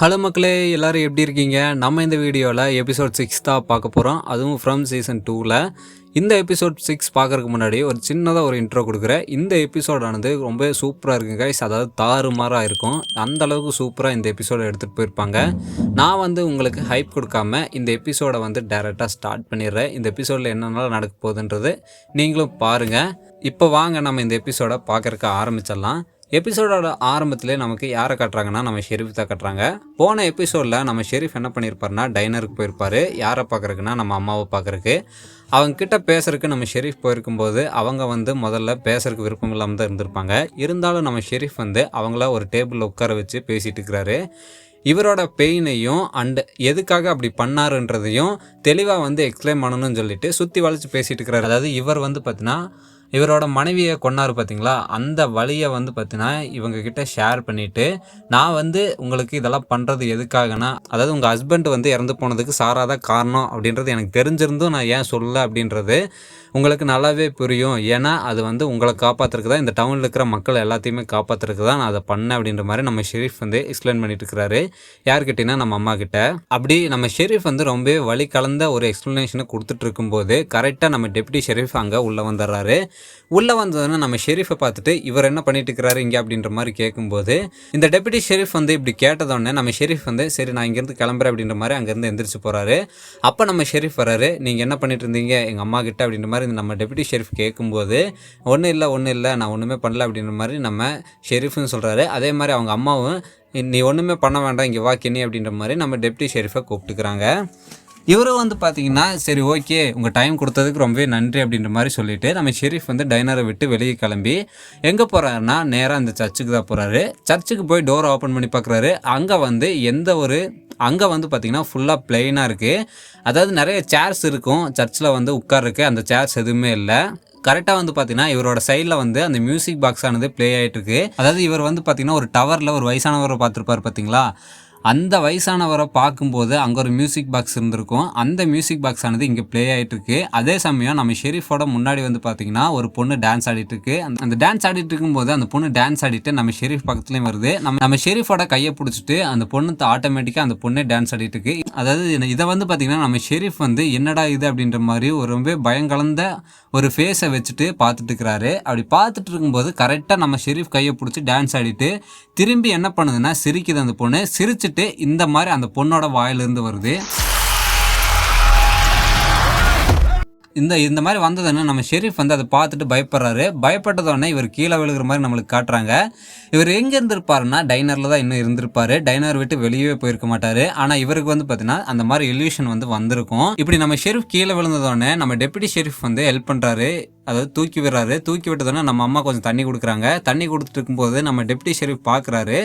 Hello மக்களே, எல்லோரும் எப்படி இருக்கீங்க? நம்ம இந்த வீடியோவில் எபிசோட் 6 தான் பார்க்க போகிறோம். அதுவும் ஃப்ரம் சீசன் 2ல். இந்த எபிசோட் 6 பார்க்குறதுக்கு முன்னாடி ஒரு சின்னதாக ஒரு இன்ட்ரோ கொடுக்குறேன். இந்த எபிசோடானது ரொம்ப சூப்பராக இருக்குங்க கைஸ். அதாவது தாறுமாறாக இருக்கும். அந்தளவுக்கு சூப்பராக இந்த எபிசோடை எடுத்துகிட்டு போயிருப்பாங்க. நான் உங்களுக்கு ஹைப் கொடுக்காம இந்த எபிசோடை டேரெக்டாக ஸ்டார்ட் பண்ணிடுறேன். இந்த எபிசோடில் என்னென்னலாம் நடக்க போகுதுன்றது நீங்களும் பாருங்கள். இப்போ வாங்க நம்ம இந்த எபிசோடை பார்க்குறக்கு ஆரம்பிச்சிடலாம். எபிசோடோட ஆரம்பத்திலே நமக்கு யாரை காட்டுறாங்கன்னா நம்ம ஷெரீஃப் தான் காட்டுறாங்க. போன எபிசோடில் நம்ம ஷெரீஃப் என்ன பண்ணியிருப்பாருனா டைனருக்கு போயிருப்பார். யாரை பார்க்குறக்குன்னா நம்ம அம்மாவை பார்க்குறக்கு. அவங்கக்கிட்ட பேசுறதுக்கு நம்ம ஷெரீஃப் போயிருக்கும்போது அவங்க முதல்ல பேசுறதுக்கு விருப்பம் இல்லாமல் தான் இருந்திருப்பாங்க. இருந்தாலும் நம்ம ஷெரீஃப் அவங்கள ஒரு டேபிளில் உட்கார வச்சு பேசிகிட்டு இருக்கிறாரு. இவரோட பெயினையும் எதுக்காக அப்படி பண்ணாருன்றதையும் தெளிவாக எக்ஸ்பிளைன் பண்ணணும்னு சொல்லிட்டு சுற்றி வளைச்சி பேசிகிட்டு இருக்கிறாரு. அதாவது இவர் பார்த்தீங்கன்னா இவரோட மனைவியை கொன்னார் பார்த்தீங்களா, அந்த வழியை பார்த்தீங்கன்னா இவங்கக்கிட்ட ஷேர் பண்ணிவிட்டு நான் உங்களுக்கு இதெல்லாம் பண்ணுறது எதுக்காகனா, அதாவது உங்கள் ஹஸ்பண்ட் இறந்து போனதுக்கு சாராதான் காரணம் அப்படின்றது எனக்கு தெரிஞ்சிருந்தும் நான் ஏன் சொல்லலை அப்படின்றது உங்களுக்கு நல்லாவே புரியும். ஏன்னா அது உங்களை காப்பாற்றுறதுக்கு தான், இந்த டவுனில் இருக்கிற மக்கள் எல்லாத்தையுமே காப்பாற்றுறதுக்கு தான் நான் அதை பண்ணேன் அப்படின்ற மாதிரி நம்ம ஷெரீஃப் எக்ஸ்பிளைன் பண்ணிட்டு இருக்கிறாரு. யார்கிட்டனா நம்ம அம்மா கிட்ட. அப்படி நம்ம ஷெரீஃப் ரொம்ப வழி கலந்த ஒரு எக்ஸ்பிளனேஷனை கொடுத்துட்டு இருக்கும்போது கரெக்டாக நம்ம டெப்யூட்டி ஷெரீஃப் அங்கே உள்ளே வந்துடுறாரு. உள்ளே வந்ததுன்னா நம்ம ஷெரீஃபை பார்த்துட்டு இவர் என்ன பண்ணிட்டு இருக்கிறாரு இங்கே அப்படின்ற மாதிரி கேட்கும்போது இந்த டெப்யூட்டி ஷெரீஃப் இப்படி கேட்டதோடனே நம்ம ஷெரீஃப் சரி நான் இங்கேருந்து கிளம்புறேன் அப்படின்ற மாதிரி அங்கேருந்து எந்திரிச்சு போகிறாரு. அப்போ நம்ம ஷெரீஃப் வராரு. நீங்கள் என்ன பண்ணிட்டு இருந்தீங்க எங்கள் அம்மா கிட்ட அப்படின்ற மாதிரி நம்ம டெப்யூட்டி ஷெரீஃப் கேட்கும்போது ஒன்றும் இல்லை நான் ஒன்றுமே பண்ணல அப்படின்ற மாதிரி நம்ம ஷெரீஃப்னு சொல்கிறாரு. அதே மாதிரி அவங்க அம்மாவும் நீ ஒன்றுமே பண்ண வேண்டாம் இங்கே வா கிண்ணி அப்படின்ற மாதிரி நம்ம டெப்யூட்டி ஷெரீஃபை கூப்பிட்டுக்கிறாங்க. இவரும் பார்த்தீங்கன்னா சரி ஓகே உங்கள் டைம் கொடுத்ததுக்கு ரொம்பவே நன்றி அப்படின்ற மாதிரி சொல்லிவிட்டு நம்ம ஷெரீஃப் டைனரை விட்டு வெளியே கிளம்பி எங்கே போகிறாருன்னா நேராக அந்த சர்ச்சுக்கு தான் போகிறாரு. சர்ச்சுக்கு போய் டோரை ஓப்பன் பண்ணி பார்க்குறாரு. அங்கே எந்த ஒரு அங்கே பார்த்தீங்கன்னா ஃபுல்லாக பிளெயினாக இருக்குது. அதாவது நிறைய சேர்ஸ் இருக்கும் சர்ச்சில் உட்கார்றதுக்கு. அந்த சேர்ஸ் எதுவுமே இல்லை. கரெக்டாக பார்த்தீங்கன்னா இவரோட சைடில் அந்த மியூசிக் பாக்ஸ் ஆனது ப்ளே ஆகிட்டுருக்கு. அதாவது இவர் பார்த்தீங்கன்னா ஒரு டவரில் ஒரு வயசானவரை பார்த்துருப்பார் பார்த்தீங்களா, அந்த வயசானவரை பார்க்கும்போது அங்கே ஒரு மியூசிக் பாக்ஸ் இருந்திருக்கும். அந்த மியூசிக் பாக்ஸ் ஆனது இங்கே ப்ளே ஆகிட்டுருக்கு. அதே சமயம் நம்ம ஷெரீஃபோட முன்னாடி பார்த்தீங்கன்னா ஒரு பொண்ணு டான்ஸ் ஆடிட்டுருக்கு. அந்த டான்ஸ் ஆடிட்டு இருக்கும்போது அந்த பொண்ணு டான்ஸ் ஆடிட்டு நம்ம ஷெரீஃப் பக்கத்துலேயும் வருது. நம்ம ஷெரீஃபோட கையை பிடிச்சிட்டு அந்த பொண்ணு ஆட்டோமேட்டிக்காக அந்த பொண்ணே டான்ஸ் ஆடிட்டு இருக்கு. அதாவது இதை பார்த்தீங்கன்னா நம்ம ஷெரீஃப் என்னடா இது அப்படின்ற மாதிரி ஒரு ரொம்ப பயங்கலந்த ஒரு ஃபேஸை வச்சுட்டு பார்த்துட்டு இருக்கிறாரு. அப்படி பார்த்துட்டு இருக்கும்போது கரெக்டாக நம்ம ஷெரீஃப் கையை பிடிச்சி டான்ஸ் ஆடிட்டு திரும்பி என்ன பண்ணுதுன்னா சிரிக்குது. அந்த பொண்ணு சிரிச்சுட்டு இந்த மாதிரி அந்த பொண்ணோட வாயிலிருந்து வருது. இந்த மாதிரி வந்ததுன்னு நம்ம ஷெரீஃப் அதை பார்த்துட்டு பயப்படுறாரு. பயப்பட்டதோடனே இவர் கீழே விழுகிற மாதிரி நம்மளுக்கு காட்டுறாங்க. இவர் எங்கே இருந்திருப்பாருன்னா டைனரில் தான் இன்னும் இருந்திருப்பாரு. டைனர் விட்டு வெளியே போயிருக்க மாட்டார். ஆனால் இவருக்கு பார்த்தீங்கன்னா அந்த மாதிரி இல்யூஷன் வந்திருக்கும். இப்படி நம்ம ஷெரீஃப் கீழே விழுந்ததோடனே நம்ம டெப்யூட்டி ஷெரீஃப் ஹெல்ப் பண்ணுறாரு. அதாவது தூக்கி விடுறாரு. தூக்கி விட்டதோடனே நம்ம அம்மா கொஞ்சம் தண்ணி கொடுக்குறாங்க. தண்ணி கொடுத்துட்டு இருக்கும்போது நம்ம டெப்யூட்டி ஷெரீஃப் பார்க்குறாரு.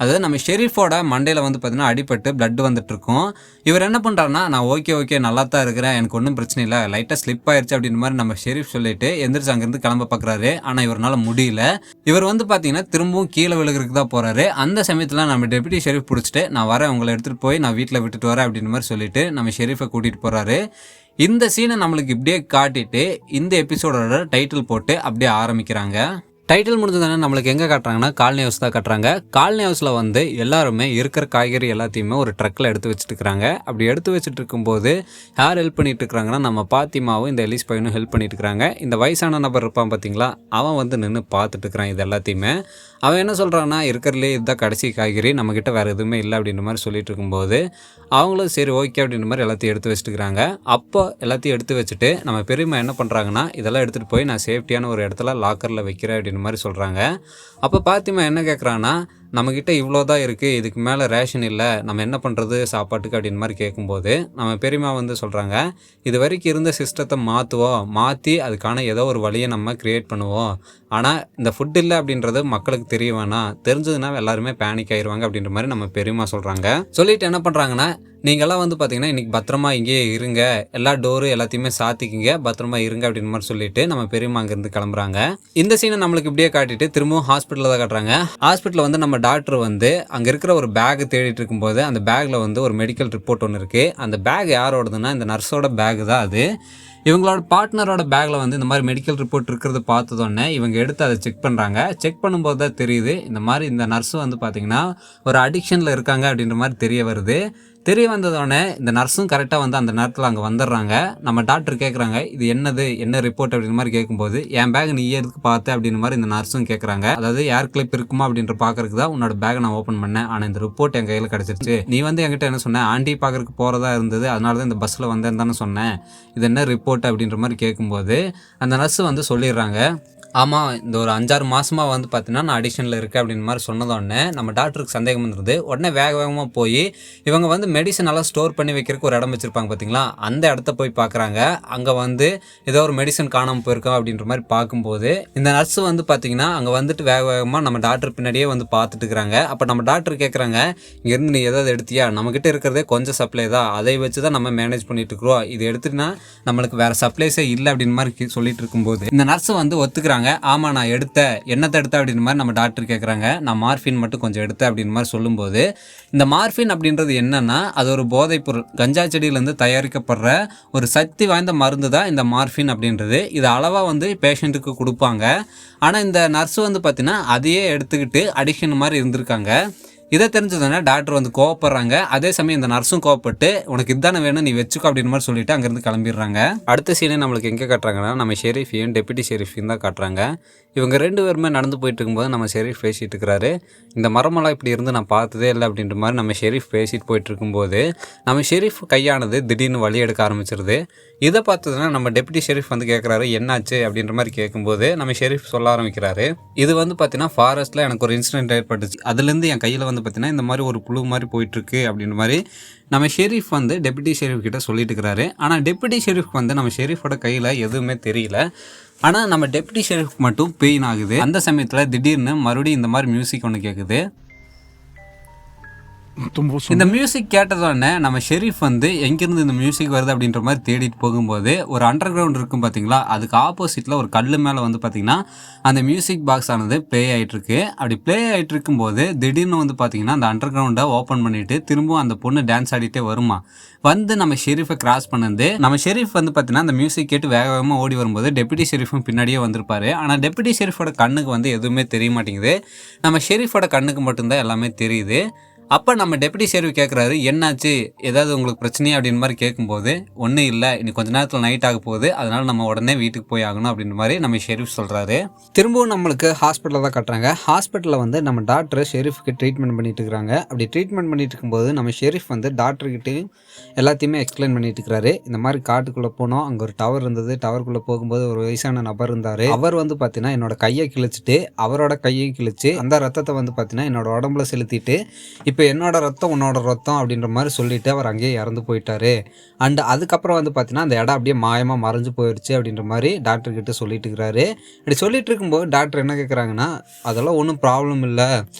அதாவது நம்ம ஷெரீஃபோட மண்டையில் பார்த்தீங்கன்னா அடிபட்டு பிளட் வந்துட்டுருக்கும். இவர் என்ன பண்ணுறாருன்னா நான் ஓகே நல்லா தான் இருக்கிறேன், எனக்கு ஒன்றும் பிரச்சனை இல்லை, லைட்டாக ஸ்லிப் ஆயிடுச்சு அப்படின்ற மாதிரி நம்ம ஷெரீஃப் சொல்லிட்டு எந்திரிச்சு அங்கேருந்து கிளம்ப பார்க்குறாரு. ஆனால் இவரால் முடியல. இவர் பார்த்தீங்கன்னா திரும்பவும் கீழே விழுகிறதுக்கு தான் போகிறாரு. அந்த சமயத்தில் நம்ம டெப்யூட்டி ஷெரீஃப் பிடிச்சிட்டு நான் வரேன், உங்களை எடுத்துகிட்டு போய் நான் வீட்டில் விட்டுட்டு வரேன் அப்படின்ற மாதிரி சொல்லிட்டு நம்ம ஷெரீஃபை கூட்டிகிட்டு போகிறாரு. இந்த சீனை நம்மளுக்கு இப்படியே காட்டிட்டு இந்த எபிசோடோட டைட்டில் போட்டு அப்படியே ஆரம்பிக்கிறாங்க. டைட்டில் முடிஞ்சதானே நம்மளுக்கு எங்கே காட்டுறாங்கன்னா காலனி ஹவுஸ் தான் காட்டுறாங்க. காலனி ஹவுஸில் எல்லாருமே இருக்கிற காய்கறி எல்லாத்தையுமே ஒரு ட்ரக்கில் எடுத்து வச்சுட்டு இருக்கிறாங்க. அப்படி எடுத்து வச்சுட்டு இருக்கும்போது யார் ஹெல்ப் பண்ணிட்டு இருக்கிறாங்கன்னா நம்ம பாத்திமாவும் இந்த எலிஸ் பையனும் ஹெல்ப் பண்ணிட்டு இருக்கிறாங்க. இந்த வயசான நபர் இருப்பான் பார்த்தீங்களா, அவன் நின்று பார்த்துட்டு இருக்கிறான் இது எல்லாத்தையுமே. அவன் என்ன சொல்கிறான்னா இருக்கிறதுலே இதுதான் கடைசி காய்கறி, நம்மக்கிட்ட வேறு எதுவுமே இல்லை அப்படின்ற மாதிரி சொல்லிட்டு இருக்கும்போது அவங்களும் சரி ஓகே அப்படின்ற மாதிரி எல்லாத்தையும் எடுத்து வச்சுட்டுக்கிறாங்க. அப்போ எல்லாத்தையும் எடுத்து வச்சுட்டு நம்ம பெரியம்மா என்ன பண்ணுறாங்கன்னா இதெல்லாம் எடுத்துகிட்டு போய் நான் சேஃப்டியான ஒரு இடத்துல லாக்கரில் வைக்கிறேன் அப்படின்ற மாதிரி சொல்கிறாங்க. அப்போ பாத்திமா என்ன கேட்குறான்னா நம்மக்கிட்ட இவ்வளோ தான் இருக்குது, இதுக்கு மேலே ரேஷன் இல்லை, நம்ம என்ன பண்ணுறது சாப்பாட்டுக்கு அப்படின்னு மாதிரி கேட்கும்போது நம்ம பெரியம்மா சொல்கிறாங்க இது வரைக்கும் இருந்த சிஸ்டத்தை மாற்றி அதுக்கான ஏதோ ஒரு வழியை நம்ம க்ரியேட் பண்ணுவோம். ஆனால் இந்த ஃபுட் இல்லை அப்படின்றது மக்களுக்கு தெரிய வேணாம், தெரிஞ்சதுன்னா எல்லாருமே பேனிக் ஆயிடுவாங்க அப்படின்ற மாதிரி நம்ம பெரியம்மா சொல்கிறாங்க. சொல்லிட்டு என்ன பண்ணுறாங்கன்னா நீங்கள்லாம் பார்த்தீங்கன்னா இன்றைக்கி பத்திரமா இங்கேயே இருங்க, எல்லா டோரு எல்லாத்தையுமே சாத்திக்கிங்க, பத்திரமா இருங்க அப்படின்னு மாதிரி சொல்லிட்டு நம்ம பெரியம்மா அங்கேருந்து கிளம்புறாங்க. இந்த சீனை நம்மளுக்கு இப்படியே காட்டிட்டு திரும்பவும் ஹாஸ்பிட்டலில் தான் காட்டுறாங்க. ஹாஸ்பிட்டலில் நம்ம டாக்டர் அங்கே இருக்கிற ஒரு பேக் தேடிட்டு இருக்கும்போது அந்த பேக்கில் ஒரு மெடிக்கல் ரிப்போர்ட் ஒன்று இருக்குது. அந்த பேக் யாரோடதுன்னா இந்த நர்ஸோட பேக் தான் அது. இவங்களோட பார்ட்னரோட பேக்கில் வந்து இந்த மாதிரி மெடிக்கல் ரிப்போர்ட் இருக்கிறத பார்த்ததோடனே இவங்க எடுத்து அதை செக் பண்ணுறாங்க. செக் பண்ணும்போது தான் தெரியுது இந்த மாதிரி இந்த நர்ஸு வந்து பார்த்திங்கன்னா ஒரு அடிக்ஷனில் இருக்காங்க அப்படின்ற மாதிரி தெரிய வருது. தெரிய வந்ததோடனே இந்த நர்ஸும் கரெக்டாக வந்து அந்த நேரத்தில் அங்கே வந்துடுறாங்க. நம்ம டாக்டர் கேட்குறாங்க இது என்ன ரிப்போர்ட் அப்படின்ற மாதிரி கேட்கும்போது என் பேக் நீ எதுக்கு பார்த்து அப்படின்ற மாதிரி இந்த நர்ஸும் கேட்குறாங்க. அதாவது ஏர் கிளிப் இருக்குமா அப்படின்ற பார்க்கறதுக்கு தான் உன்னோட பேக்கை நான் ஓப்பன் பண்ணேன், ஆனால் இந்த ரிப்போர்ட் என் கையில் கிடச்சிருச்சு. நீ வந்து என்கிட்ட என்ன சொன்னேன், ஆண்டி பார்க்கறதுக்கு போகிறதா இருந்தது, அதனால தான் இந்த பஸ்ஸில் வந்தேன்னு தானே சொன்னேன், இது என்ன ரிப்போர்ட் அப்படின்ற மாதிரி கேட்கும்போது அந்த நர்ஸு வந்து சொல்லிடுறாங்க, ஆமாம் இந்த ஒரு 5-6 மாதமாக வந்து பார்த்தீங்கன்னா நான் அடிஷனில் இருக்கேன் அப்படின்னு மாதிரி சொன்னதோடனே நம்ம டாக்டருக்கு சந்தேகம் வந்துருது. உடனே வேகமாக போய் இவங்க வந்து மெடிசன் எல்லாம் ஸ்டோர் பண்ணி வைக்கிறதுக்கு ஒரு இடம் வச்சுருப்பாங்க பார்த்தீங்களா, அந்த இடத்த போய் பார்க்குறாங்க. அங்கே வந்து ஏதோ ஒரு மெடிசன் காணாமல் போயிருக்கோம் அப்படின்ற மாதிரி பார்க்கும்போது இந்த நர்ஸு வந்து பார்த்தீங்கன்னா அங்கே வந்துட்டு வேகமாக நம்ம டாக்டர் பின்னாடியே வந்து பார்த்துட்டு இருக்கிறாங்க. அப்போ நம்ம டாக்டர் கேட்குறாங்க, இங்கேருந்து நீ ஏதாவது எடுத்தியா, நம்மக்கிட்ட இருக்கிறதே கொஞ்சம் சப்ளை தான், அதை வச்சு தான் நம்ம மேனேஜ் பண்ணிட்டு இருக்கிறோம், இது எடுத்துட்டுனா நம்மளுக்கு வேறு சப்ளைஸே இல்லை அப்படின்னு மாதிரி சொல்லிட்டு இருக்கும்போது இந்த நர்ஸு வந்து ஒத்துக்கிறாங்க. ஆமாம் நான் என்னத்தை எடுத்தேன் அப்படின்னு மாதிரி நம்ம டாக்டர் கேட்குறாங்க. நான் மார்ஃபின் மட்டும் கொஞ்சம் எடுத்தேன் அப்படின்னு மாதிரி சொல்லும்போது இந்த மார்ஃபின் அப்படின்றது என்னன்னா அது ஒரு போதைப் பொருள், கஞ்சா செடியிலேருந்து தயாரிக்கப்படுற ஒரு சக்தி வாய்ந்த மருந்து தான் இந்த மார்ஃபின் அப்படின்றது. இது அளவாக வந்து பேஷண்ட்டுக்கு கொடுப்பாங்க. ஆனால் இந்த நர்ஸு வந்து பார்த்தீங்கன்னா அதையே எடுத்துக்கிட்டு அடிக்ஷன் மாதிரி இருந்திருக்காங்க. இதை தெரிஞ்சதுன்னா டாக்டர் வந்து கோவப்படுறாங்க. அதே சமயம் இந்த நர்ஸும் கோவப்பட்டு உனக்கு இதுதானே வேணும் நீ வச்சுக்கோ அப்படின்னு மாதிரி சொல்லிட்டு அங்கேருந்து கிளம்பிடுறாங்க. அடுத்த சீனே நம்மளுக்கு எங்கே காட்டுறாங்கன்னா நம்ம ஷெரீஃபையும் டெப்யூட்டி ஷெரீஃபையும் தான் காட்டுறாங்க. இவங்க 2 பேருமே நடந்து போயிட்டு இருக்கும்போது நம்ம ஷெரீஃப் பேசிகிட்டு இருக்கிறாரு. இந்த மரமெல்லாம் இப்படி இருந்து நான் பார்த்ததே இல்லை அப்படின்ற மாதிரி நம்ம ஷெரீஃப் பேசிட்டு போயிட்டு இருக்கும்போது நம்ம ஷெரீஃப் கையானது திடீர்னு வழி எடுக்க ஆரம்பிச்சிருது. இதை பார்த்ததுன்னா நம்ம டெப்யூட்டி ஷெரீஃப் வந்து கேட்குறாரு என்னாச்சு அப்படின்ற மாதிரி கேட்கும்போது நம்ம ஷெரீஃப் சொல்ல ஆரம்பிக்கிறாரு, இது வந்து பார்த்தீங்கன்னா ஃபாரஸ்ட்டில் எனக்கு ஒரு இன்சிடென்ட் ஏற்பட்டுச்சு, அதுலேருந்து என் கையில் வந்து பார்த்தீங்கன்னா இந்த மாதிரி ஒரு புழு மாதிரி போயிட்டுருக்கு அப்படின்ற மாதிரி நம்ம ஷெரீஃப் வந்து டெப்யூட்டி ஷெரீஃப் கிட்ட சொல்லிட்டு இருக்கிறாரு. ஆனால் டெப்யூட்டி ஷெரீஃப் வந்து நம்ம ஷெரீஃபோட கையில் எதுவுமே தெரியல. ஆனால் நம்ம டெப்யூட்டி ஷெரீஃப் மட்டும் பெயின் ஆகுது. அந்த சமயத்தில் திடீர்னு மறுபடியும் இந்த மாதிரி மியூசிக் ஒன்று கேட்குது. இந்த மியூசிக் கேட்டதோடனே நம்ம ஷெரீஃப் வந்து எங்கேருந்து இந்த மியூசிக் வருது அப்படின்ற மாதிரி தேடிட்டு போகும்போது ஒரு அண்டர் கிரவுண்ட் இருக்கும் பார்த்தீங்களா, அதுக்கு ஆப்போசிட்டில் ஒரு கல் மேலே வந்து பார்த்தீங்கன்னா அந்த மியூசிக் பாக்ஸ் ஆனது ப்ளே ஆகிட்டுருக்கு. அப்படி ப்ளே ஆகிட்டு இருக்கும்போது திடீர்னு வந்து பார்த்தீங்கன்னா அந்த அண்டர் கிரவுண்டை ஓப்பன் பண்ணிவிட்டு திரும்பவும் அந்த பொண்ணு டான்ஸ் ஆடிட்டே வருமா, வந்து நம்ம ஷெரீஃபை கிராஸ் பண்ணது. நம்ம ஷெரீஃப் வந்து பார்த்தீங்கன்னா அந்த மியூசிக் கேட்டு வேகமாக ஓடி வரும்போது டெப்யூட்டி ஷெரீஃபும் பின்னாடியே வந்திருப்பாரு. ஆனால் டெப்யூட்டி ஷெரீஃபோட கண்ணுக்கு வந்து எதுவுமே தெரிய மாட்டேங்குது, நம்ம ஷெரீஃபோட கண்ணுக்கு மட்டும்தான் எல்லாமே தெரியுது. அப்போ நம்ம டெப்யூட்டி ஷெரீஃப் கேட்குறாரு என்னாச்சு, ஏதாவது உங்களுக்கு பிரச்சனையா அப்படின்னு மாதிரி கேட்கும்போது ஒன்றும் இல்லை, இன்னைக்கு கொஞ்ச நேரத்தில் நைட் ஆக போகுது, அதனால் நம்ம உடனே வீட்டுக்கு போய் ஆகணும் அப்படின்ற மாதிரி நம்ம ஷெரீஃப் சொல்கிறாரு. திரும்பவும் நம்மளுக்கு ஹாஸ்பிட்டலில் தான் கட்டுறாங்க. ஹாஸ்பிட்டலில் வந்து நம்ம டாக்டர் ஷெரீஃப்க்கு ட்ரீட்மெண்ட் பண்ணிட்டு இருக்கிறாங்க. அப்படி ட்ரீட்மெண்ட் பண்ணிட்டு இருக்கும்போது நம்ம ஷெரீஃப் வந்து டாக்டர்கிட்டையும் எல்லாத்தையுமே எக்ஸ்பிளைன் பண்ணிட்டு இருக்கிறாரு. இந்த மாதிரி காட்டுக்குள்ளே போனோம், அங்கே ஒரு டவர் இருந்தது, டவருக்குள்ளே போகும்போது ஒரு வயசான நபர் இருந்தார், அவர் வந்து பார்த்தீங்கன்னா என்னோட கையை கிழிச்சிட்டு அவரோட கையை கிழிச்சு அந்த ரத்தத்தை வந்து பார்த்தீங்கன்னா என்னோட உடம்புல செலுத்திட்டு இப்போ என்னோட ரத்தம் உன்னோட ரத்தம் அப்படின்ற மாதிரி சொல்லிட்டு அவர் அங்கேயே இறந்து போயிட்டாரு. அண்ட் அதுக்கப்புறம் வந்து பார்த்தீங்கன்னா அந்த இடம் அப்படியே மாயமாக மறைஞ்சு போயிடுச்சு அப்படின்ற மாதிரி டாக்டர் கிட்ட சொல்லிட்டு இருக்கிறாரு. இப்படி சொல்லிட்டு இருக்கும்போது டாக்டர் என்ன கேட்குறாங்கன்னா அதெல்லாம் ஒன்றும் ப்ராப்ளம் இல்லை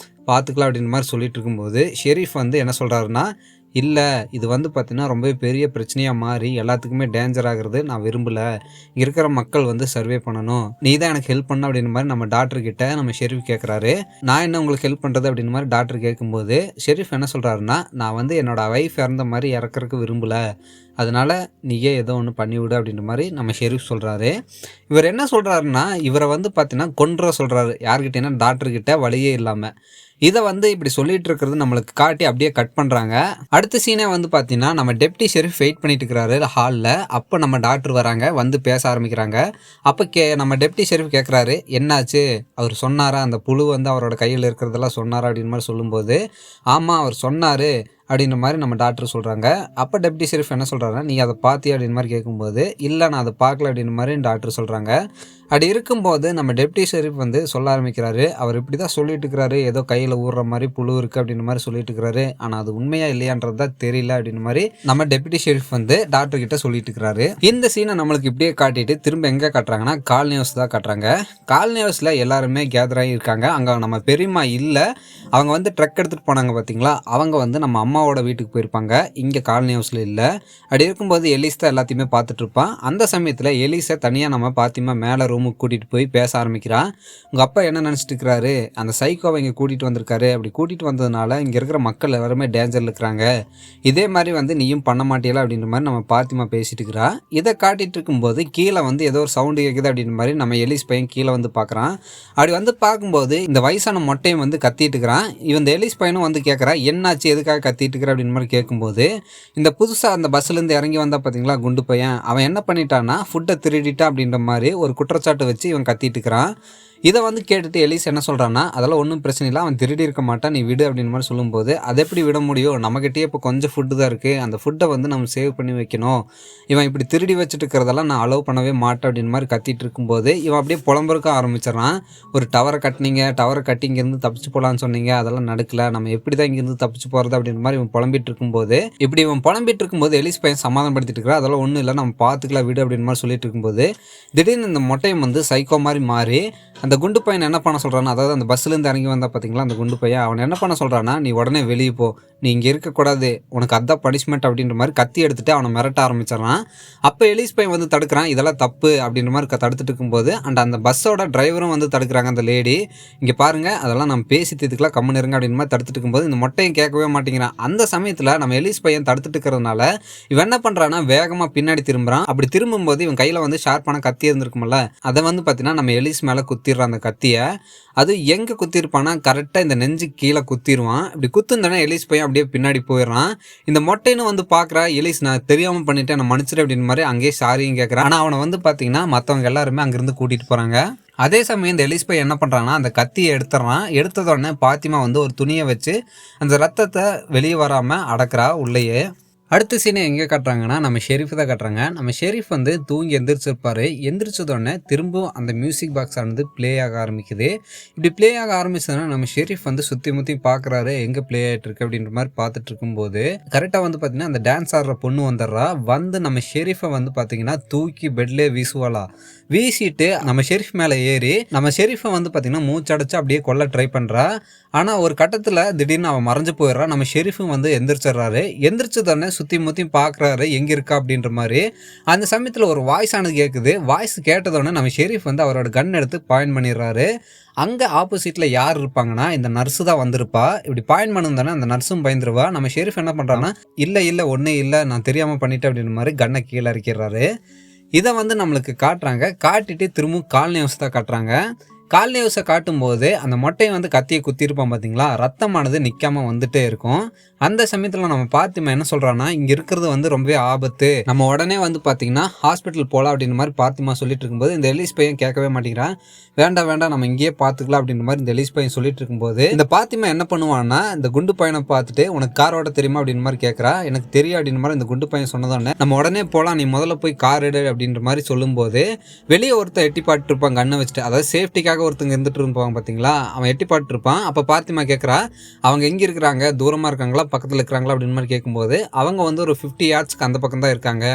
பார்த்துக்கலாம் அப்படின்ற மாதிரி சொல்லிட்டு இருக்கும்போது ஷெரீஃப் வந்து என்ன சொல்கிறாருன்னா, இல்லை இது வந்து பார்த்தீங்கன்னா ரொம்ப பெரிய பிரச்சனையாக மாறி எல்லாத்துக்குமே டேஞ்சர் ஆகிறது நான் விரும்பலை, இங்கே இருக்கிற மக்கள் வந்து சர்வே பண்ணணும், நீ தான் எனக்கு ஹெல்ப் பண்ண அப்படின்ற மாதிரி நம்ம டாக்டர்கிட்ட நம்ம ஷெரீஃப் கேட்குறாரு. நான் என்ன உங்களுக்கு ஹெல்ப் பண்ணுறது அப்படின்ற மாதிரி டாக்டர் கேட்கும்போது ஷெரீஃப் என்ன சொல்கிறாருன்னா, நான் வந்து என்னோடய வைஃப் இறந்த மாதிரி இறக்குறதுக்கு விரும்பலை, அதனால் நீயே ஏதோ ஒன்று பண்ணிவிடு அப்படின்ற மாதிரி நம்ம ஷெரீஃப் சொல்கிறாரு. இவர் என்ன சொல்கிறாருன்னா இவரை வந்து பார்த்தீங்கன்னா கொன்ற சொல்கிறாரு, யார்கிட்டேன்னா டாக்டர்கிட்ட வழியே இல்லாமல். இதை வந்து இப்படி சொல்லிட்டு இருக்கிறது நம்மளுக்கு காட்டி அப்படியே கட் பண்ணுறாங்க. அடுத்த சீனே வந்து பார்த்தீங்கன்னா நம்ம டெப்யூட்டி ஷெரீஃப் வெயிட் பண்ணிட்டு இருக்கிறாரு ஹாலில். அப்போ நம்ம டாக்டர் வராங்க, வந்து பேச ஆரம்பிக்கிறாங்க. அப்போ நம்ம டெப்யூட்டி ஷெரீஃப் கேட்குறாரு என்னாச்சு, அவர் சொன்னாரா அந்த புழு வந்து அவரோட கையில் இருக்கிறதெல்லாம் சொன்னாரா அப்படின்னு மாதிரி சொல்லும்போது ஆமாம் அவர் சொன்னார் அப்படின்ற மாதிரி நம்ம டாக்டர் சொல்கிறாங்க. அப்போ டெப்யூட்டி ஷெரீஃப் என்ன சொல்கிறாருன்னா நீ அதை பார்த்தியா அப்படின்னு மாதிரி கேட்கும்போது இல்லை நான் அதை பார்க்கல அப்படின்ற மாதிரி டாக்டர் சொல்கிறாங்க. அப்படி இருக்கும்போது நம்ம டெப்யூட்டி ஷெரீஃப் வந்து சொல்ல ஆரம்பிக்கிறாரு, அவர் இப்படி தான் சொல்லிட்டு இருக்கிறாரு, ஏதோ கையில் ஊறுற மாதிரி புழு இருக்குது அப்படின்ற மாதிரி சொல்லிட்டு இருக்கிறாரு, ஆனால் அது உண்மையா இல்லையான்றது தான் தெரியல அப்படின்ற மாதிரி நம்ம டெப்யூட்டி ஷெரீஃப் வந்து டாக்டர் கிட்ட சொல்லிட்டு இருக்கிறாரு. இந்த சீனை நம்மளுக்கு இப்படியே காட்டிட்டு திரும்ப எங்கே காட்டுறாங்கன்னா காலனி ஹவுஸ் தான் காட்டுறாங்க. காலனி ஹவுஸில் எல்லாருமே கேதர் ஆகி இருக்காங்க. அங்கே நம்ம பெரியம்மா இல்லை, அவங்க வந்து ட்ரக் எடுத்துகிட்டு போனாங்க பார்த்தீங்களா, அவங்க வந்து நம்ம அம்மா அம்மாவோட வீட்டுக்கு போயிருப்பாங்க. இங்கே காலனி ஹவுஸில் இல்லை. அப்படி இருக்கும்போது எலிஸ் தான் எல்லாத்தையுமே பார்த்துட்டு இருப்பான். அந்த சமயத்தில் எலிஸை தனியாக நம்ம பாத்திமா மேலே ரூமுக்கு கூட்டிகிட்டு போய் பேச ஆரம்பிக்கிறான். உங்கள் அப்பா என்ன நினச்சிட்டு இருக்கிறாரு, அந்த சைக்கோவை இங்கே கூட்டிகிட்டு வந்திருக்காரு. அப்படி கூட்டிகிட்டு வந்ததுனால இங்கே இருக்கிற மக்கள் எல்லாருமே டேஞ்சரில் இருக்கிறாங்க. இதே மாதிரி வந்து நீயும் பண்ண மாட்டீங்களா அப்படின்ற மாதிரி நம்ம பாத்திமா பேசிட்டு இருக்கிறா. இதை காட்டிகிட்டு இருக்கும்போது கீழே வந்து ஏதோ ஒரு சவுண்டு கேட்குது அப்படின்ற மாதிரி நம்ம எலிஸ் பையன் கீழே வந்து பார்க்குறான். அப்படி வந்து பார்க்கும்போது இந்த வயசான மொட்டையும் வந்து கத்திட்டு இருக்கிறான். இவன் எலிஸ் பையனும் வந்து கேட்குறான், என்னாச்சு, எதுக்காக கத்திட்டு இருக்கிற அப்படின்னு மாதிரி கேட்கும்போது, இந்த புதுசாக அந்த பஸ்ஸுலேருந்து இறங்கி வந்தா பார்த்தீங்களா குண்டு பையன், அவன் என்ன பண்ணிட்டான்னா ஃபுட்டை திருடிட்டான் அப்படின்ற மாதிரி ஒரு குற்றச்சாட்டு வச்சு இவன் கத்திட்டு இருக்கிறான். இதை வந்து கேட்டுட்டு எலிஸ் என்ன சொல்கிறான்னா, அதெல்லாம் ஒன்றும் பிரச்சனை இல்லை, அவன் திருடி இருக்க மாட்டான், நீ விடு அப்படின்னு மாதிரி சொல்லும்போது, அதை எப்படி விட முடியும், நம்மகிட்டயே இப்போ கொஞ்சம் ஃபுட்டு தான் இருக்குது, அந்த ஃபுட்டை வந்து நம்ம சேவ் பண்ணி வைக்கணும், இவன் இப்படி திருடி வச்சுட்டு இருக்கிறதெல்லாம் நான் அலோவ் பண்ணவே மாட்டேன் அப்படின்னு மாதிரி கத்திட்டு இருக்கும்போது இவன் அப்படியே புலம்புறக்க ஆரம்பிச்சிடறான். ஒரு டவரை கட்டி இங்கேருந்து தப்பிச்சு போகலான்னு சொன்னீங்க, அதெல்லாம் நடக்கல, நம்ம எப்படி தான் இங்கேருந்து தப்பிச்சு போகிறது அப்படின்ற மாதிரி இவன் புலம்பிட்டு இருக்கும்போது, இப்படி இவன் புலம்பிட்டு இருக்கும்போது எலிஸ் பையன் சமாதானப்படுத்திட்டு இருக்கிறா, அதெல்லாம் ஒன்றும் இல்லை, நம்ம பார்த்துக்கலாம் விடு அப்படின்னு மாதிரி சொல்லிட்டு இருக்கும்போது, திடீர்னு இந்த மொட்டையம் வந்து சைக்கோ மாதிரி மாறி அந்த குண்டு பையன் என்ன பண்ண சொல்கிறான்னா, அதாவது அந்த பஸ்ஸுலேருந்து இறங்கி வந்தால் பார்த்தீங்களா அந்த குண்டு பையன், அவன் என்ன பண்ண சொல்கிறான்னா, நீ உடனே வெளியே போ, நீ இங்கே இருக்கக்கூடாது, உனக்கு அதான் பனிஷ்மெண்ட் அப்படின்ற மாதிரி கத்தி எடுத்துகிட்டு அவனை மிரட்ட ஆரம்பிச்சிடறான். அப்போ எலிஸ் பையன் வந்து தடுக்கிறான், இதெல்லாம் தப்பு அப்படின்ற மாதிரி தடுத்துட்டு இருக்கும்போது அந்த பஸ்ஸோட டிரைவரும் வந்து தடுக்கிறாங்க. அந்த லேடி, இங்கே பாருங்கள், அதெல்லாம் நம்ம பேசி தீர்த்துக்கலாம், கம்முன்னு இருங்க அப்படின்ற மாதிரி தடுத்துட்டு இருக்கும்போது இந்த மொட்டையும் கேட்கவே மாட்டேங்கிறான். அந்த சமயத்தில் நம்ம எலிஸ் பையன் தடுத்துட்டு இருக்கிறதுனால இவன் என்ன பண்ணுறான்னா வேகமாக பின்னாடி திரும்புகிறான். அப்படி திரும்பும்போது இவன் கையில் வந்து ஷார்ப்பான கத்தி இருந்திருக்கும்ல, அதை வந்து பார்த்தீங்கன்னா நம்ம எலிஸ் மேலே குத்திடுறான் அந்த கத்தியை. அது எங்கே குத்திருப்பானா கரெக்டாக இந்த நெஞ்சு கீழே குத்திடுவான். இப்படி குத்துந்தோடனே எலிஸ் பையன் அப்படியே பின்னாடி போயிடுறான். இந்த மொட்டைன்னு வந்து பார்க்குறா, எலிஸ் நான் தெரியாமல் பண்ணிட்டேன், நான் மன்னிச்சிடு அப்படின்னு மாதிரி அங்கேயே சாரியும் கேட்குறான். ஆனால் அவனை வந்து பார்த்தீங்கன்னா மற்றவங்க எல்லாருமே அங்கேருந்து கூட்டிகிட்டு போகிறாங்க. அதே சமயம் இந்த எலிஸ் பையன் என்ன பண்ணுறான்னா அந்த கத்தியை எடுத்ததோடனே பாத்திமா வந்து ஒரு துணியை வச்சு அந்த ரத்தத்தை வெளியே வராமல் அடக்கிறா உள்ளேயே. அடுத்த சீனை எங்கே காட்டுறாங்கன்னா நம்ம ஷெரீஃப் தான் காட்டுறாங்க. நம்ம ஷெரீஃப் வந்து தூங்கி எந்திரிச்சிருப்பார். எந்திரிச்சதோடனே திரும்பவும் அந்த மியூசிக் பாக்ஸ் ஆனது ப்ளே ஆக ஆரம்பிக்குது. இப்படி ப்ளே ஆக ஆரம்பிச்சதுன்னா நம்ம ஷெரீஃப் வந்து சுற்றி முற்றி பார்க்குறாரு, எங்கே ப்ளே ஆகிட்டு இருக்கு அப்படின்ற மாதிரி பார்த்துட்டு இருக்கும்போது கரெக்டாக வந்து பார்த்தீங்கன்னா அந்த டான்ஸ் ஆடுற பொண்ணு வந்துடுறா. வந்து நம்ம ஷெரீஃபை வந்து பார்த்தீங்கன்னா தூக்கி பெட்லேயே வீசுவாளா. வீசிட்டு நம்ம ஷெரீஃப் மேலே ஏறி நம்ம ஷெரீஃபை வந்து பார்த்தீங்கன்னா மூச்சடைச்சு அப்படியே கொல்ல ட்ரை பண்ணுறா. ஆனால் ஒரு கட்டத்தில் திடீர்னு அவன் மறைஞ்சு போயிடுறான். நம்ம ஷெரீஃபும் வந்து எந்திரிச்சிட்றாரு. எந்திரிச்சதோடனே சுற்றி முற்றி பார்க்குறாரு எங்கே இருக்கா அப்படின்ற மாதிரி. அந்த சமயத்தில் ஒரு வாய்ஸ் ஆனது கேட்குது. வாய்ஸ் கேட்டதோடனே நம்ம ஷெரீஃப் வந்து அவரோட கன் எடுத்து பாயிண்ட் பண்ணிடுறாரு. அங்கே ஆப்போசிட்டில் யார் இருப்பாங்கன்னா இந்த நர்ஸு தான் வந்திருப்பா. இப்படி பாயிண்ட் பண்ணிருந்தானே அந்த நர்ஸும் பயந்துருவா. நம்ம ஷெரீஃப் என்ன பண்ணுறான்னா, இல்லை ஒன்றும் இல்லை, நான் தெரியாமல் பண்ணிட்டேன் அப்படின்ற மாதிரி கன்னை கீழே இறக்கிடுறாரு. இதை வந்து நம்மளுக்கு காட்டுறாங்க. காட்டிட்டு திரும்பவும் காலனி ஹவுஸ் தான் காட்டுறாங்க. காலனி ஹவுஸை காட்டும்போது அந்த மொட்டையை வந்து கத்தியை குத்திருப்பான் பார்த்தீங்களா, ரத்தமானது நிற்காமல் வந்துட்டே இருக்கும். அந்த சமயத்தில் நம்ம பாத்திமா என்ன சொல்கிறான்னா, இங்கே இருக்கிறது வந்து ரொம்பவே ஆபத்து, நம்ம உடனே வந்து பார்த்தீங்கன்னா ஹாஸ்பிட்டல் போகலாம் அப்படின்ற மாதிரி பாத்திமா சொல்லிட்டு இருக்கும்போது இந்த எலிஸ் பையன் கேட்கவே மாட்டேங்கிறான். வேண்டாம் நம்ம இங்கேயே பார்த்துக்கலாம் அப்படின்ற மாதிரி இந்த எலிஸ் பையன் சொல்லிட்டு இருக்கும்போது இந்த பாத்திமா என்ன பண்ணுவான்னா, இந்த குண்டு பையனை பார்த்துட்டு உனக்கு கார் ஓட தெரியுமா அப்படின்ற மாதிரி கேட்குறா. எனக்கு தெரியும் அப்படின்ற மாதிரி இந்த குண்டு பையன் சொன்னதோடனே நம்ம உடனே போகலாம், நீ முதல்ல போய் கார் எடு அப்படின்ற மாதிரி சொல்லும்போது வெளியே ஒருத்தர் எட்டி பாட்டு இருப்பான் கண்ணை வச்சுட்டு, அதாவது சேஃப்டிக்காக ஒருத்தங்க இருந்துட்டு இருப்பாங்க பார்த்தீங்களா, அவன் எட்டி பாட்டு இருப்பான். அப்போ பாத்திமா கேட்குறா, அவங்க எங்கே இருக்கிறாங்க, தூரமாக இருக்காங்களா பக்கத்தில் இருக்கிறாங்களா அப்படின்னு மாதிரி கேட்கும்போது அவங்க வந்து ஒரு 50 yardsக்கு அந்த பக்கம் தான் இருக்காங்க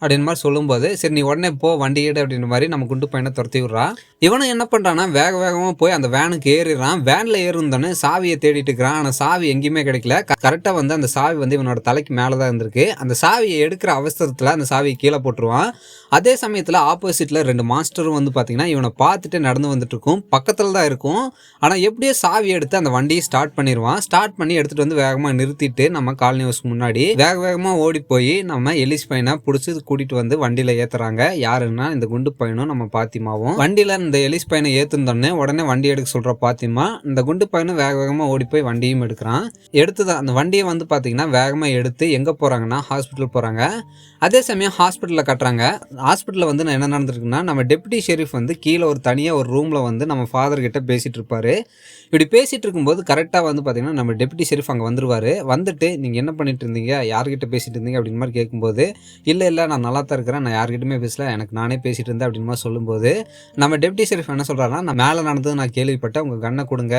அப்படின்னு மாதிரி சொல்லும்போது, சரி நீ உடனே போ வண்டி ஏடு அப்படின்ற மாதிரி நம்ம குண்டு பையனை துரத்தி விட்றா. இவனும் என்ன பண்ணுறான்னா வேகமாக போய் அந்த வேனுக்கு ஏறிடுறான். வேனில் ஏறிருந்தோன்னே சாவியை தேடிட்டு இருக்கிறான். ஆனால் சாவி எங்கேயுமே கிடைக்கல. கரெக்டாக வந்து அந்த சாவி வந்து இவனோட தலைக்கு மேலே தான் இருந்திருக்கு. அந்த சாவியை எடுக்கிற அவசரத்தில் அந்த சாவியை கீழே போட்டுருவான். அதே சமயத்தில் ஆப்போசிட்டில் 2 மாஸ்டரும் வந்து பார்த்தீங்கன்னா இவனை பார்த்துட்டு நடந்து வந்துட்டு இருக்கும். பக்கத்தில் தான் இருக்கும். ஆனால் எப்படியோ சாவி எடுத்து அந்த வண்டியை ஸ்டார்ட் பண்ணிடுவான். ஸ்டார்ட் பண்ணி எடுத்துகிட்டு வந்து வேகமாக நிறுத்திட்டு நம்ம காலனி ஹவுஸ்க்கு முன்னாடி வேகமாக ஓடி போய் நம்ம எலிஸ் பையனை பிடிச்சி கூட்டிட்டு வந்து வண்டியில ஏத்துறாங்க. யாருன்னா இந்த குண்டு பையனும் நம்ம பாத்திமாவும். வண்டியில இந்த எலிஸ் பையனை ஏத்துனோடனே உடனே வண்டி எடுக்க சொல்ற பாத்திமா, இந்த குண்டு பையனும் வேகமா ஓடி போய் வண்டியும் எடுக்கிறான். எடுத்துதான் அந்த வண்டியை வந்து பாத்தீங்கன்னா வேகமா எடுத்து எங்க போறாங்கன்னா ஹாஸ்பிட்டல் போறாங்க. அதே சமயம் ஹாஸ்பிட்டல்ல கட்டுறாங்க. ஹாஸ்பிட்டல்ல வந்து என்ன நடந்திருக்குன்னா, நம்ம டெப்யூட்டி ஷெரீஃப் வந்து கீழே ஒரு தனியா ஒரு ரூம்ல வந்து நம்ம ஃபாதர் கிட்ட பேசிட்டு இருப்பாரு. இப்படி பேசிட்டு இருக்கும்போது கரெக்டாக வந்து பார்த்தீங்கன்னா நம்ம டெப்யூட்டி ஷெரீஃப் அங்கே வந்துருவார். வந்துட்டு நீங்கள் என்ன பண்ணிட்டு இருந்தீங்க, யார்கிட்ட பேசிட்டு இருந்தீங்க அப்படின்னு மாதிரி கேட்கும்போது, இல்லை நான் நல்லா தான் இருக்கிறேன், நான் யார்கிட்டயுமே பேசல, எனக்கு நானே பேசிட்டு இருந்தேன் அப்படின்னு மாதிரி சொல்லும்போது நம்ம டெப்யூட்டி ஷெரீஃப் என்ன சொல்கிறாருன்னா, நான் மேலே நடந்தது நான் கேள்விப்பட்டேன், உங்கள் கண்ணை கொடுங்க,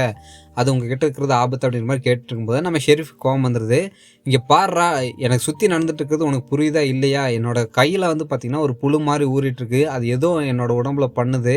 அது உங்ககிட்ட இருக்கிறது ஆபத்து அப்படின்னு மாதிரி கேட்டுட்டு இருக்கும்போது நம்ம ஷெரீஃப் கோவம் வந்துடுது. இங்கே பாடுறா, எனக்கு சுற்றி நடந்துட்டு இருக்கிறது உனக்கு புரியுதா இல்லையா, என்னோட கையில் வந்து பார்த்திங்கன்னா ஒரு புழு மாதிரி ஊறிட்டு இருக்கு, அது ஏதோ என்னோட உடம்புல பண்ணுது,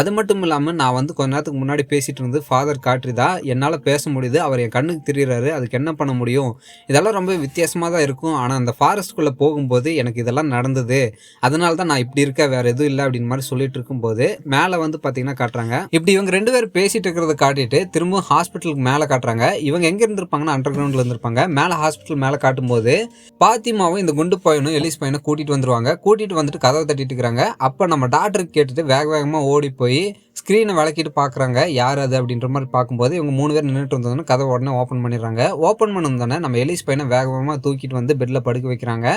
அது மட்டும் இல்லாமல் இல்லாமல் நான் வந்து கொஞ்ச நேரத்துக்கு முன்னாடி பேசிகிட்டு இருந்து ஃபாதர் காட்ரி தான், என்னால் பேச முடியுது, அவர் என் கண்ணுக்கு தெரிகிறாரு, அதுக்கு என்ன பண்ண முடியும், இதெல்லாம் ரொம்ப வித்தியாசமாக தான் இருக்கும். ஆனால் அந்த ஃபாரஸ்ட்டுக்குள்ளே போகும்போது எனக்கு இதெல்லாம் நடந்தது, அதனால தான் நான் இப்படி இருக்கேன், வேறு எதுவும் இல்லை அப்படின்னு மாதிரி சொல்லிட்டு இருக்கும்போது மேலே வந்து பார்த்தீங்கன்னா காட்டுறாங்க. இப்படி இவங்க 2 பேர் பேசிகிட்டு இருக்கிறத காட்டிட்டு திரும்ப ஹாஸ்பிட்டலுக்கு மேலே காட்டுறாங்க. இவங்க எங்கே இருந்திருப்பாங்கன்னா அண்டர் கிரவுண்டில் இருந்திருப்பாங்க. மேலே ஹாஸ்பிட்டல் மேலே காட்டும்போது பாத்திமாவும் இந்த குண்டு பையனும் எலிஸ் பையனை கூட்டிகிட்டு வந்துருவாங்க. கூட்டிகிட்டு வந்துட்டு கதவை தட்டிட்டு இருக்கிறாங்க. அப்போ நம்ம டாக்டருக்கு கேட்டுட்டு வேகமாக ஓடி போய் ஸ்க்ரீனை விளக்கிட்டு பார்க்குறாங்க, யார் அது அப்படின்ற மாதிரி பார்க்கும்போது இவங்க 3 பேர் நின்றுட்டு இருந்தோன்னு கதவை உடனே ஓப்பன் பண்ணிடுறாங்க. ஓப்பன் பண்ணிருந்தோன்னே நம்ம எலிஸ் பையனை வேகமாக தூக்கிட்டு வந்து பெட்டில் படுக்க வைக்கிறாங்க.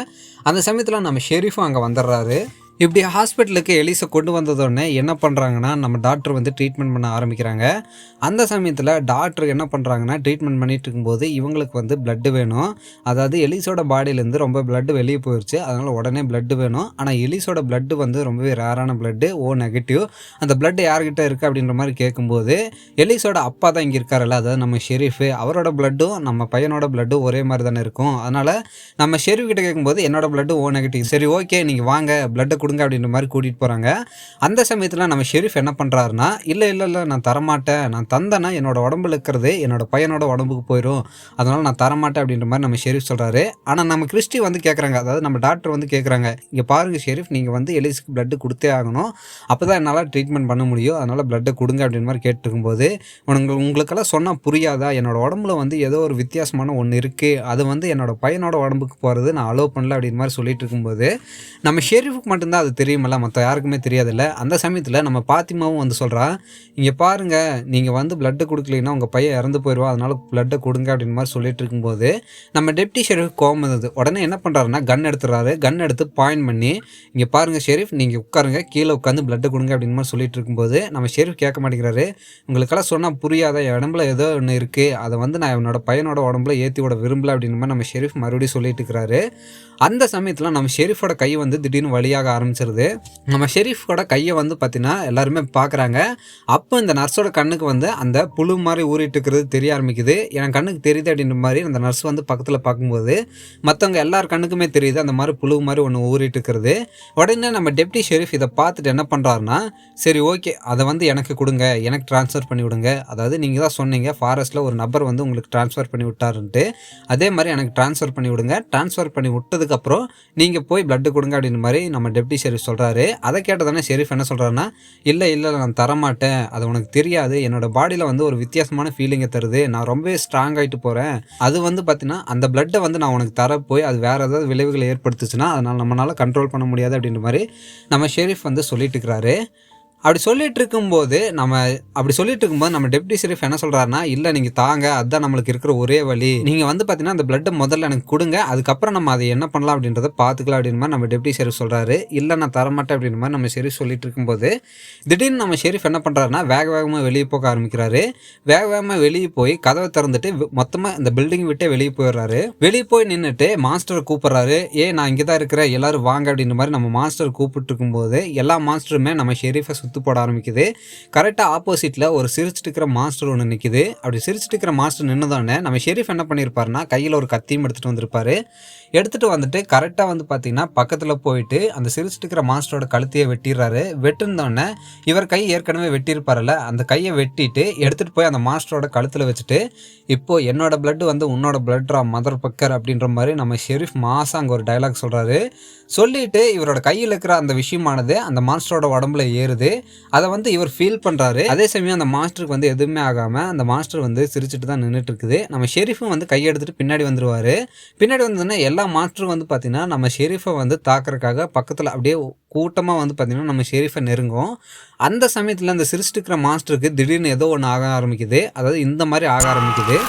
அந்த சமயத்தில் நம்ம ஷெரீஃபும் அங்கே வந்துடுறாரு. இப்படி ஹாஸ்பிட்டலுக்கு எலிஸை கொண்டு வந்ததோடனே என்ன பண்ணுறாங்கன்னா நம்ம டாக்டர் வந்து ட்ரீட்மெண்ட் பண்ண ஆரம்பிக்கிறாங்க. அந்த சமயத்தில் டாக்டர் என்ன பண்ணுறாங்கன்னா ட்ரீட்மெண்ட் பண்ணிட்டு இருக்கும்போது இவங்களுக்கு வந்து பிளட்டு வேணும். அதாவது எலிஸோட பாடியிலேருந்து ரொம்ப பிளட்டு வெளியே போயிடுச்சு, அதனால் உடனே பிளட்டு வேணும். ஆனால் எலிஸோட பிளட்டு வந்து ரொம்பவே ரேரான பிளட்டு, ஓ நெகட்டிவ். அந்த பிளட்டு யார்கிட்ட இருக்குது அப்படின்ற மாதிரி கேட்கும்போது எலிஸோட அப்பா தான் இங்கே இருக்காருல்ல, அதாவது நம்ம ஷெரீஃபு, அவரோட பிளட்டும் நம்ம பையனோட பிளட்டும் ஒரே மாதிரி தானே இருக்கும். அதனால் நம்ம ஷெரீஃப் கிட்ட கேட்கும்போது என்னோட பிளட்டு ஓ நெகட்டிவ், சரி ஓகே நீங்கள் வாங்க பிளட்டை கொடுங்க அப்படின்ற மாதிரி கூட்டிகிட்டு போகிறாங்க. அந்த சமயத்தில் நம்ம ஷெரீஃப் என்ன பண்ணுறாருன்னா இல்லை நான் தரமாட்டேன், நான் தந்தேன்னா என்னோட உடம்புல இருக்கிறது என்னோட பையனோட உடம்புக்கு போயிடும், அதனால் நான் தரமாட்டேன் அப்படின்ற மாதிரி நம்ம ஷெரீஃப் சொல்கிறாரு. ஆனால் நம்ம கிறிஸ்டி வந்து கேட்குறாங்க, அதாவது நம்ம டாக்டர் வந்து கேட்குறாங்க, இங்கே பாருங்கள் ஷெரீஃப், நீங்கள் வந்து எலிஸுக்கு பிளட்டு கொடுத்தே ஆகணும், அப்போ தான் என்னால் ட்ரீட்மெண்ட் பண்ண முடியும், அதனால் பிளட்டை கொடுங்க அப்படின்ற மாதிரி கேட்டுருக்கும்போது உங்களுக்கெல்லாம் சொன்னால் புரியாதா, என்னோட உடம்புல வந்து ஏதோ ஒரு வித்தியாசமான ஒன்று இருக்குது, அது வந்து என்னோட பையனோட உடம்புக்கு போகிறது நான் அலோவ் பண்ணல அப்படின்ற மாதிரி சொல்லிட்டு இருக்கும்போது நம்ம ஷெரீஃபுக்கு மட்டும்தான் அது தெரியுமில்ல, மற்ற யாருக்குமே தெரியாதில்ல. அந்த சமயத்தில் நம்ம பாத்திமாவும் வந்து சொல்கிறா, இங்கே பாருங்கள், நீங்கள் வந்து பிளட்டு கொடுக்கலைன்னா உங்கள் பையன் இறந்து போயிடுவா, அதனால் பிளட்டை கொடுங்க அப்படின்னு மாதிரி சொல்லிட்டு இருக்கும்போது நம்ம டெப்டி ஷெரீஃப் கோவம் வந்தது. உடனே என்ன பண்ணுறாருன்னா கன் எடுத்துடுறாரு. கன் எடுத்து பாயிண்ட் பண்ணி இங்கே பாருங்கள் ஷெரீஃப், நீங்கள் உட்காருங்க, கீழே உட்காந்து பிளட்டை கொடுங்க அப்படின்னு மாதிரி சொல்லிட்டு இருக்கும்போது நம்ம ஷெரீஃப் கேட்க மாட்டேங்கிறாரு. உங்களுக்கெல்லாம் சொன்னால் புரியாத, என் உடம்புல ஏதோ ஒன்று இருக்குது, அதை வந்து நான் என்னோட பையனோட உடம்புல ஏற்றி விட விரும்பல அப்படின்னு மாதிரி நம்ம ஷெரீஃப் மறுபடியும் சொல்லிட்டு இருக்கிறாரு. அந்த சமயத்தில் நம்ம ஷெரீஃபோட கை வந்து திடீர்னு வழியாக ஆரம்பிச்சிருது. நம்ம ஷெரீஃபோட கையை வந்து பார்த்தீங்கன்னா எல்லாருமே பார்க்குறாங்க. அப்போ இந்த நர்ஸோட கண்ணுக்கு வந்து அந்த புழு மாதிரி ஊறிட்டு இருக்கிறது தெரிய ஆரம்பிக்குது. எனக்கு கண்ணுக்கு தெரியுது அப்படின்ற மாதிரி அந்த நர்ஸ் வந்து பக்கத்தில் பார்க்கும்போது மற்றவங்க எல்லார் கண்ணுக்குமே தெரியுது அந்த மாதிரி புழு மாதிரி ஒன்று ஊறிட்டு இருக்கிறது. உடனே நம்ம டெப்டி ஷெரீஃப் இதை பார்த்துட்டு என்ன பண்ணுறாருன்னா, சரி ஓகே, அதை வந்து எனக்கு கொடுங்க, எனக்கு ட்ரான்ஸ்ஃபர் பண்ணி விடுங்க, அதாவது நீங்கள் தான் சொன்னீங்க ஃபாரஸ்ட்டில் ஒரு நபர் வந்து உங்களுக்கு ட்ரான்ஸ்ஃபர் பண்ணி விட்டாருன்ட்டு, அதே மாதிரி எனக்கு ட்ரான்ஸ்ஃபர் பண்ணி விடுங்க, ட்ரான்ஸ்ஃபர் பண்ணி விட்டதுக்கப்புறம் நீங்கள் போய் பிளட்டு கொடுங்க அப்படின்ற மாதிரி நம்ம டெப்டி ஷெரீஃப் சொல்கிறாரு. அதை கேட்டதானே ஷெரீஃப் என்ன சொல்கிறாருன்னா, இல்லை நான் தரமாட்டேன், அது உனக்கு தெரியாது, என்னோட பாடியில் வந்து ஒரு வித்தியாசமான ஃபீலிங்கை தருது, நான் ரொம்பவே ஸ்ட்ராங் ஆகிட்டு போகிறேன், அது வந்து பார்த்தீங்கன்னா அந்த பிளட்டை வந்து நான் உனக்கு தர போய் அது வேறு ஏதாவது விளைவுகளை ஏற்படுத்துச்சுன்னா அதனால் நம்மளால் கண்ட்ரோல் பண்ண முடியாது அப்படின்ற மாதிரி நம்ம ஷெரீஃப் வந்து சொல்லிட்டு இருக்கிறாரு. அப்படி சொல்லிட்டு இருக்கும்போது நம்ம டெப்டி ஷெரீஃப் என்ன சொல்கிறாருன்னா, இல்லை நீங்கள் தாங்க, அதுதான் நம்மளுக்கு இருக்கிற ஒரே வழி, நீங்கள் வந்து பார்த்தீங்கன்னா அந்த பிளட்டை முதல்ல எனக்கு கொடுங்க, அதுக்கப்புறம் நம்ம அதை என்ன பண்ணலாம் அப்படின்றத பார்த்துக்கலாம் அப்படின்ற மாதிரி நம்ம டெப்டி ஷெரீஃப் சொல்கிறாரு. இல்லை நான் தரமாட்டேன் அப்படின்ற மாதிரி நம்ம ஷெரீஃப் சொல்லிட்டு இருக்கும்போது திடீர்னு நம்ம ஷெரீஃப் என்ன பண்ணுறாருன்னா வேகமாக வெளியே போக ஆரம்பிக்கிறாரு. வேகமாக வெளியே போய் கதவை திறந்துட்டு மொத்தமாக இந்த பில்டிங் விட்டே வெளியே போயிடுறாரு. வெளியே போய் நின்றுட்டு மாஸ்டரை கூப்பிட்றாரு, நான் இங்கே தான் இருக்கிறேன், எல்லாரும் வாங்க அப்படின்ற மாதிரி நம்ம மாஸ்டர் கூப்பிட்டு இருக்கும்போது எல்லா மாஸ்டருமே நம்ம ஷெரீஃபை சுற்றி போட ஆரம்பிக்குது. கரெக்டாக ஆப்போசிட்டில் ஒரு சிரிச்சுட்டு இருக்கிற மாஸ்டர் ஒன்று நிற்கிது. அப்படி சிரிச்சுட்டு இருக்கிற மாஸ்டர் நின்றுதோடனே நம்ம ஷெரீஃப் என்ன பண்ணியிருப்பாருன்னா கையில் ஒரு கத்தியும் எடுத்துகிட்டு வந்திருப்பாரு. எடுத்துகிட்டு வந்துட்டு கரெக்டாக வந்து பார்த்தீங்கன்னா பக்கத்தில் போயிட்டு அந்த சிரிச்சுட்டு இருக்கிற மாஸ்டரோட கழுத்தையை வெட்டிடுறாரு. வெட்டிருந்தோடனே இவர் கை ஏற்கனவே வெட்டியிருப்பார்ல, அந்த கையை வெட்டிட்டு எடுத்துகிட்டு போய் அந்த மாஸ்டரோட கழுத்தில் வச்சுட்டு, இப்போது என்னோட பிளட் வந்து உன்னோட பிளட்ரா மதர் பக்கர் அப்படின்ற மாதிரி நம்ம ஷெரீஃப் மாசம் அங்கே ஒரு டைலாக் சொல்கிறாரு. சொல்லிட்டு இவரோட கையில் இருக்கிற அந்த விஷயமானது அந்த மாஸ்டரோட உடம்புல ஏறுது. அதை வந்து இவர் ஃபீல் பண்ணுறாரு. அதே சமயம் அந்த மாஸ்டருக்கு வந்து எதுவுமே ஆகாமல் அந்த மாஸ்டர் வந்து சிரிச்சுட்டு தான் நின்றுட்டு இருக்குது. நம்ம ஷெரீஃபும் வந்து கையெடுத்துட்டு பின்னாடி வந்துடுவார். பின்னாடி வந்தோடனே எல்லா மாஸ்டரும் வந்து பார்த்திங்கன்னா நம்ம ஷெரீஃபை வந்து தாக்குறதுக்காக பக்கத்தில் அப்படியே கூட்டமாக வந்து பார்த்திங்கன்னா நம்ம ஷெரீஃபை நெருங்கும். அந்த சமயத்தில் அந்த சிரிச்சுட்டு இருக்கிற மாஸ்டருக்கு திடீர்னு ஏதோ ஒன்று ஆக ஆரம்பிக்குது. அதாவது இந்த மாதிரி ஆக ஆரம்பிக்குது.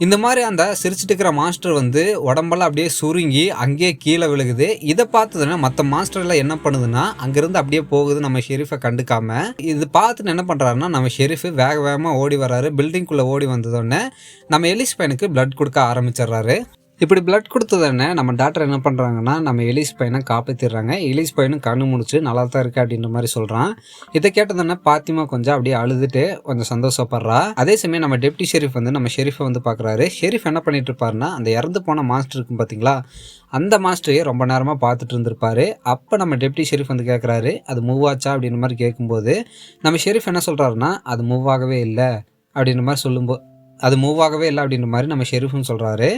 இந்த மாதிரி அந்த சிரிச்சுட்டு இருக்கிற மாஸ்டர் வந்து உடம்பெல்லாம் அப்படியே சுருங்கி அங்கேயே கீழே விழுகுது. இதை பார்த்ததுன்னா மற்ற மாஸ்டர்லாம் என்ன பண்ணுதுன்னா அங்கேருந்து அப்படியே போகுது நம்ம ஷெரீஃபை கண்டுக்காம. இது பார்த்துட்டு என்ன பண்ணுறாருன்னா நம்ம ஷெரீஃபு வேகமாக ஓடி வர்றாரு. பில்டிங்குள்ளே ஓடி வந்ததோடனே நம்ம எலிஸ் பையனுக்கு பிளட் கொடுக்க ஆரம்பிச்சிடுறாரு. இப்படி பிளட் கொடுத்ததுன்னு நம்ம டாக்டர் என்ன பண்ணுறாங்கன்னா நம்ம எலிஸ் பையனை காப்பாற்றிடுறாங்க. எலிஸ் பையனும் கண்ணு முடிச்சு நல்லா தான் இருக்கு அப்படின்ற மாதிரி சொல்கிறான். இதை கேட்டதுன்னா பாத்திமா கொஞ்சம் அப்படியே அழுதுட்டு கொஞ்சம் சந்தோஷப்படுறா. அதே சமயம் நம்ம டெப்டி ஷெரீஃப் வந்து நம்ம ஷெரீஃபை வந்து பார்க்குறாரு. ஷெரீஃப் என்ன பண்ணிட்டு இருப்பாருன்னா அந்த இறந்து போன மாஸ்டர் இருக்கும் பார்த்தீங்களா, அந்த மாஸ்டரையே ரொம்ப நேரமாக பார்த்துட்டு இருந்திருப்பாரு. அப்போ நம்ம டெப்டி ஷெரீஃப் வந்து கேட்குறாரு அது மூவ் ஆச்சா அப்படின்ற மாதிரி கேட்கும்போது நம்ம ஷெரீஃப் என்ன சொல்கிறாருன்னா அது மூவ் ஆகவே இல்லை அப்படின்ற மாதிரி சொல்லும்போது அது மூவ் ஆகவே இல்லை அப்படின்ற மாதிரி நம்ம ஷெரீஃப்னு சொல்கிறாரு.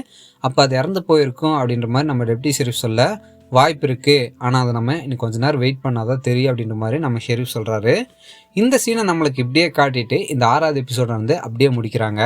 அப்போ அது இறந்து போயிருக்கும் அப்படின்ற மாதிரி நம்ம டெப்டி ஷெரீஃப் சொல்ல வாய்ப்பு இருக்குது, ஆனால் அதை நம்ம இன்னும் கொஞ்ச நேரம் வெயிட் பண்ணாதான் தெரியும் அப்படின்ற மாதிரி நம்ம ஷெரீஃப் சொல்கிறாரு. இந்த சீனை நம்மளுக்கு இப்படியே காட்டிட்டு இந்த 6வது எபிசோட வந்து அப்படியே முடிக்கிறாங்க.